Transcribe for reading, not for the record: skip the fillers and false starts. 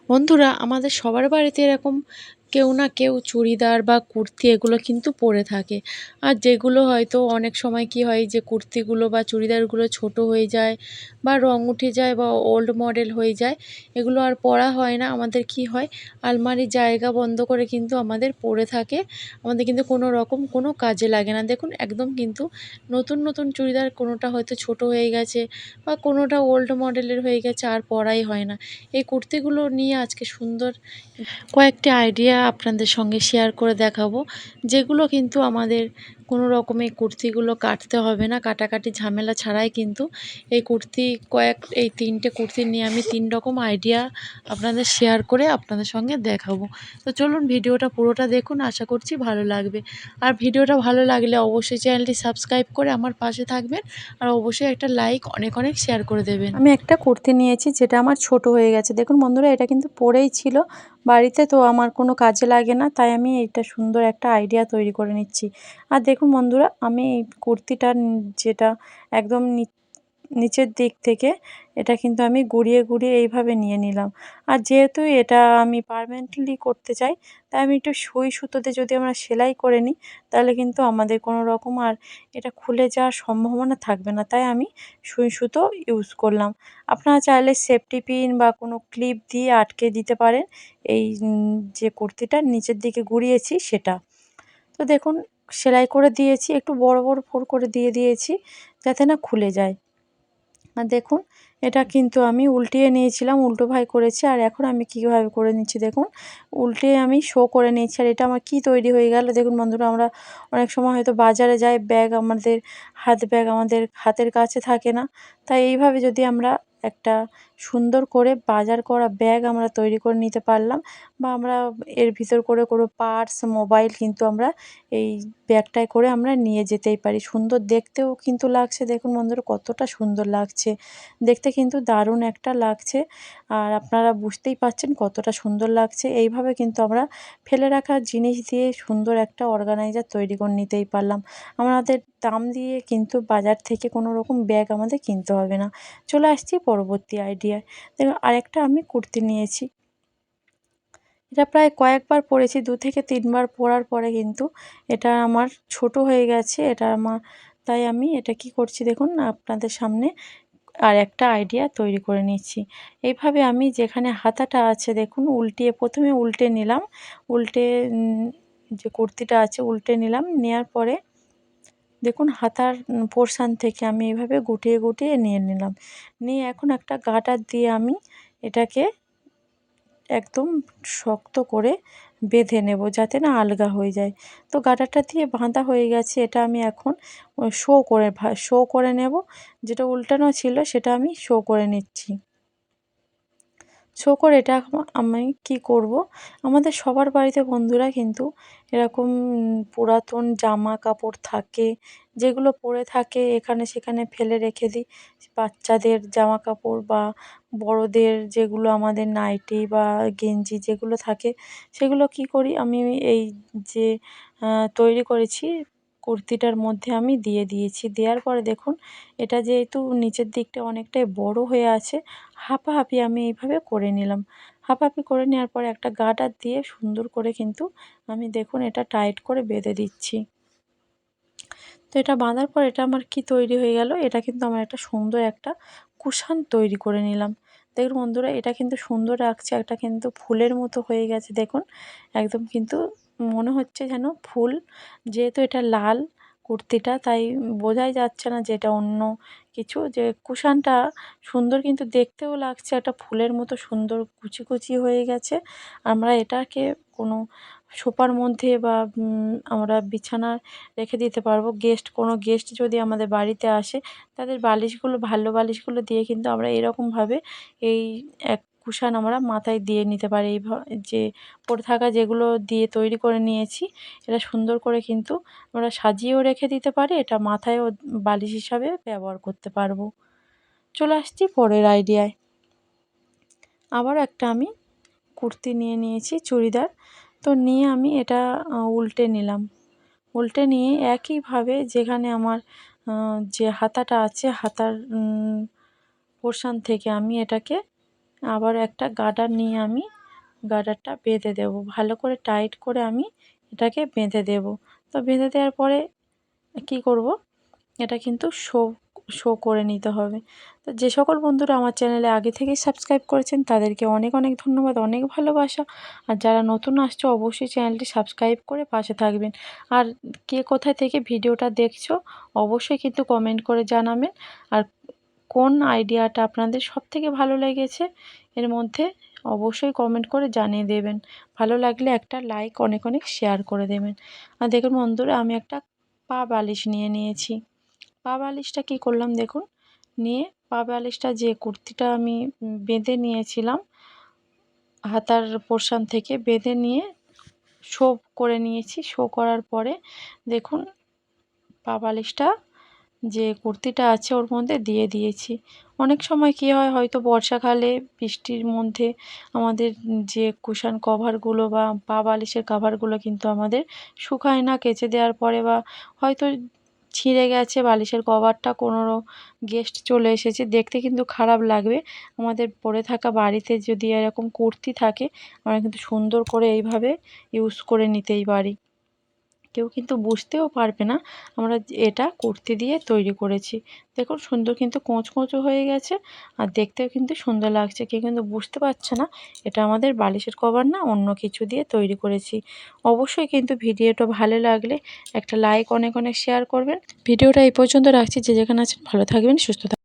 বন্ধুরা আমাদের সবার বাড়িতে এরকম কেউ না কেউ চুড়িদার বা কুর্তি এগুলো কিন্তু পরে থাকে। আর যেগুলো হয়তো অনেক সময় কি হয় যে কুর্তিগুলো বা চুড়িদারগুলো ছোট হয়ে যায় বা রং উঠে যায় বা ওল্ড মডেল হয়ে যায়, এগুলো আর পরা হয় না। আমাদের কি হয়, আলমারির জায়গা বন্ধ করে কিন্তু আমাদের পড়ে থাকে। আমাদের কিন্তু কোনো রকম কোনো কাজে লাগে না। দেখুন একদম কিন্তু নতুন নতুন চুড়িদার, কোনোটা হয়তো ছোট হয়ে গেছে বা কোনোটা ওল্ড মডেলের হয়ে গেছে, আর পরাই হয় না। এই কুর্তিগুলো নিয়ে আজকে সুন্দর কয়েকটি আইডিয়া আপনাদের সঙ্গে শেয়ার করে দেখাবো, যেগুলো কিন্তু আমাদের কোনো রকম এই কুর্তিগুলো কাটতে হবে না। কাটাকাটি ঝামেলা ছাড়াই কিন্তু এই কুর্তি এই 3টে কুর্তি নিয়ে আমি 3 রকম আইডিয়া আপনাদের শেয়ার করে আপনাদের সঙ্গে দেখাবো। তো চলুন ভিডিওটা পুরোটা দেখুন, আশা করছি ভালো লাগবে। আর ভিডিওটা ভালো লাগলে অবশ্যই চ্যানেলটি সাবস্ক্রাইব করে আমার পাশে থাকবেন। আর অবশ্যই একটা লাইক অনেক অনেক শেয়ার করে দেবেন। আমি একটা কুর্তি নিয়েছি যেটা আমার ছোট হয়ে গেছে। দেখুন বন্ধুরা, এটা কিন্তু পরেই ছিল বাড়িতে, তো আমার কোনো কাজে লাগে না, তাই আমি এইটা সুন্দর একটা আইডিয়া তৈরি করে নিচ্ছি। আর দেখুন বন্ধুরা, আমি এই কুর্তিটা যেটা একদম নিচের দিক থেকে এটা কিন্তু আমি গুড়িয়ে গুড়িয়ে এইভাবে নিয়ে নিলাম। আর যেহেতু এটা আমি পার্মানেন্টলি করতে চাই, তাই আমি একটু সুই সুতোতে যদি আমরা সেলাই করে নিই, তাহলে কিন্তু আমাদের কোনো রকম আর এটা খুলে যাওয়ার সম্ভাবনা থাকবে না। তাই আমি সুই সুতো ইউজ করলাম। আপনারা চাইলে সেফটি পিন বা কোনো ক্লিপ দিয়ে আটকে দিতে পারেন এই যে কুর্তিটার নিচের দিকে গুড়িয়েছি সেটা। তো দেখুন, সেলাই করে দিয়েছি, একটু বড় বড় ফোঁড় করে দিয়ে দিয়েছি যাতে না খুলে যায়। আর দেখুন, এটা কিন্তু আমি উল্টিয়ে নিয়েছিলাম, উল্টো ভাই করেছি। আর এখন আমি কীভাবে করে নিচ্ছি দেখুন, উল্টে আমি শো করে নিচ্ছি। আর এটা আমার কী তৈরি হয়ে গেল দেখুন বন্ধুরা, আমরা অনেক সময় হয়তো বাজারে যাই, ব্যাগ আমাদের হাত ব্যাগ আমাদের হাতের কাছে থাকে না। তাই এইভাবে যদি আমরা একটা সুন্দর করে বাজার করা ব্যাগ আমরা তৈরি করে নিতে পারলাম, বা আমরা এর ভিতর করে কোনো পার্স, মোবাইল কিন্তু আমরা এই ব্যাগটায় করে আমরা নিয়ে যেতেই পারি। সুন্দর দেখতেও কিন্তু লাগছে, দেখুন বন্ধুরা কতটা সুন্দর লাগছে। দেখতে কিন্তু দারুণ একটা লাগছে। আর আপনারা বুঝতেই পারছেন কতটা সুন্দর লাগছে। এইভাবে কিন্তু আমরা ফেলে রাখা জিনিস দিয়ে সুন্দর একটা অর্গানাইজার তৈরি করে নিতেই পারলাম। আমাদের দাম দিয়ে কিন্তু বাজার থেকে কোনো রকম ব্যাগ আমাদের কিনতে হবে না। চলে আসছি পরবর্তী আইডিয়ায়। দেখুন, আরেকটা আমি কুর্তি নিয়েছি। এটা প্রায় কয়েকবার পরেছি, 2 থেকে 3 বার পরার পরে কিন্তু এটা আমার ছোট হয়ে গেছে। তাই আমি এটা কি করছি দেখুন আপনাদের সামনে আরেকটা আইডিয়া তৈরি করে নিচ্ছি। এইভাবে আমি যেখানে হাতাটা আছে দেখুন উল্টিয়ে, প্রথমে উল্টে নিলাম। উল্টে যে কুর্তিটা আছে উল্টে নিলাম। নেয়ার পরে দেখুন হাতার পোরশান থেকে আমি এভাবে গুটিয়ে গুটিয়ে নিয়ে নিলাম। নিয়ে এখন একটা গার্ডার দিয়ে আমি এটাকে একদম শক্ত করে বেঁধে নেব যাতে না আলগা হয়ে যায়। তো গার্ডারটা দিয়ে বাঁধা হয়ে গেছে। এটা আমি এখন শো করে নেব। যেটা উল্টানো ছিল সেটা আমি শো করে নিচ্ছি। শো করে এটা এখন আমি কী করব, আমাদের সবার বাড়িতে বন্ধুরা কিন্তু এরকম পুরাতন জামা কাপড় থাকে, যেগুলো পরে থাকে এখানে সেখানে ফেলে রেখে দিই। বাচ্চাদের জামা কাপড় বা বড়দের যেগুলো আমাদের নাইটি বা গেঞ্জি যেগুলো থাকে, সেগুলো কী করি আমি এই যে তৈরি করেছি কুর্তিটার মধ্যে আমি দিয়ে দিয়েছি। দেওয়ার পরে দেখুন, এটা যেহেতু নিচের দিকটা অনেকটাই বড় হয়ে আছে, হাঁপাহাঁপি আমি এইভাবে করে নিলাম। হাঁপাহাঁপি করে নেওয়ার পরে একটা গার্ডার দিয়ে সুন্দর করে কিন্তু আমি দেখুন এটা টাইট করে বেঁধে দিচ্ছি। তো এটা বাঁধার পর এটা আমার কি তৈরি হয়ে গেল, এটা কিন্তু আমার একটা সুন্দর একটা কুশান তৈরি করে নিলাম। দেখুন বন্ধুরা, এটা কিন্তু সুন্দর লাগছে, একটা কিন্তু ফুলের মতো হয়ে গেছে দেখুন। একদম কিন্তু মনে হচ্ছে যেন ফুল, যেহেতু এটা লাল কুর্তিটা তাই বোঝাই যাচ্ছে না যে এটা অন্য কিছু। যে কুশানটা সুন্দর কিন্তু দেখতেও লাগছে, একটা ফুলের মতো সুন্দর কুচি কুচি হয়ে গেছে। আমরা এটাকে কোনো সোফার মধ্যে বা আমরা বিছানায় রেখে দিতে পারবো। কোনো গেস্ট যদি আমাদের বাড়িতে আসে, তাদের বালিশগুলো ভালো বালিশগুলো দিয়ে কিন্তু আমরা এরকমভাবে এই এক কুশান আমরা মাথায় দিয়ে নিতে পারি। যে পড়ে থাকা যেগুলো দিয়ে তৈরি করে নিয়েছি, এটা সুন্দর করে কিন্তু আমরা সাজিয়েও রেখে দিতে পারি। এটা মাথায়ও বালিশ হিসাবে ব্যবহার করতে পারবো। চলে আসছি পরের আইডিয়ায়। আবারও একটা আমি কুর্তি নিয়ে নিয়েছি, চুড়িদার। তো নিয়ে আমি এটা উল্টে নিলাম। উল্টে নিয়ে একইভাবে যেখানে আমার যে হাতাটা আছে, হাতার পোরশান থেকে আমি এটাকে আবার একটা গার্ডার নিয়ে আমি গার্ডারটা বেঁধে দেব, ভালো করে টাইট করে আমি এটাকে বেঁধে দেব। তো বেঁধে দেওয়ার পরে কী করব, এটা কিন্তু শো করে নিতে হবে। তো যে সকল বন্ধুরা আমার চ্যানেলে আগে থেকেই সাবস্ক্রাইব করেছেন তাদেরকে অনেক অনেক ধন্যবাদ, অনেক ভালোবাসা। আর যারা নতুন আসছো অবশ্যই চ্যানেলটি সাবস্ক্রাইব করে পাশে থাকবেন। আর কে কোথায় থেকে ভিডিওটা দেখছো অবশ্যই কিন্তু কমেন্ট করে জানাবেন। আর কোন আইডিয়াটা আপনাদের সবথেকে ভালো লেগেছে এর মধ্যে অবশ্যই কমেন্ট করে জানিয়ে দেবেন। ভালো লাগলে একটা লাইক, অনেক অনেক শেয়ার করে দেবেন। আর দেখুন বন্ধুরা, আমি একটা পা বালিশ নিয়ে নিয়েছি। পা বালিশটা কী করলাম দেখুন, নিয়ে পা বালিশটা যে কুর্তিটা আমি বেঁধে নিয়েছিলাম হাতার পোরশান থেকে বেঁধে নিয়ে শো করে নিয়েছি। শো করার পরে দেখুন পা বালিশটা যে কুর্তিটা আছে ওর মধ্যে দিয়ে দিয়েছি। অনেক সময় কী হয়, হয়তো বর্ষাকালে বৃষ্টির মধ্যে আমাদের যে কুশন কভারগুলো বা পা বালিশের কভারগুলো কিন্তু আমাদের শুকায় না কেচে দেওয়ার পরে, বা হয়তো ছিঁড়ে গেছে বালিশের কভারটা, কোনো গেস্ট চলে এসেছে, দেখতে কিন্তু খারাপ লাগবে। আমাদের পরে থাকা বাড়িতে যদি এরকম কুর্তি থাকে আমরা কিন্তু সুন্দর করে এইভাবে ইউজ করে নিতেই পারি। কেউ কিন্তু বুঝতেও পারবে না আমরা এটা কুর্তি দিয়ে তৈরি করেছি। দেখুন সুন্দর কিন্তু কোঁচকোঁচো হয়ে গেছে, আর দেখতেও কিন্তু সুন্দর লাগছে। কেউ কিন্তু বুঝতে পারছে না এটা আমাদের বালিশের কভার না, অন্য কিছু দিয়ে তৈরি করেছি। অবশ্যই কিন্তু ভিডিওটা ভালো লাগলে একটা লাইক, অনেক অনেক শেয়ার করবেন। ভিডিওটা এই পর্যন্ত রাখছি। যে যেখানে আছেন ভালো থাকবেন, সুস্থ থাকবেন।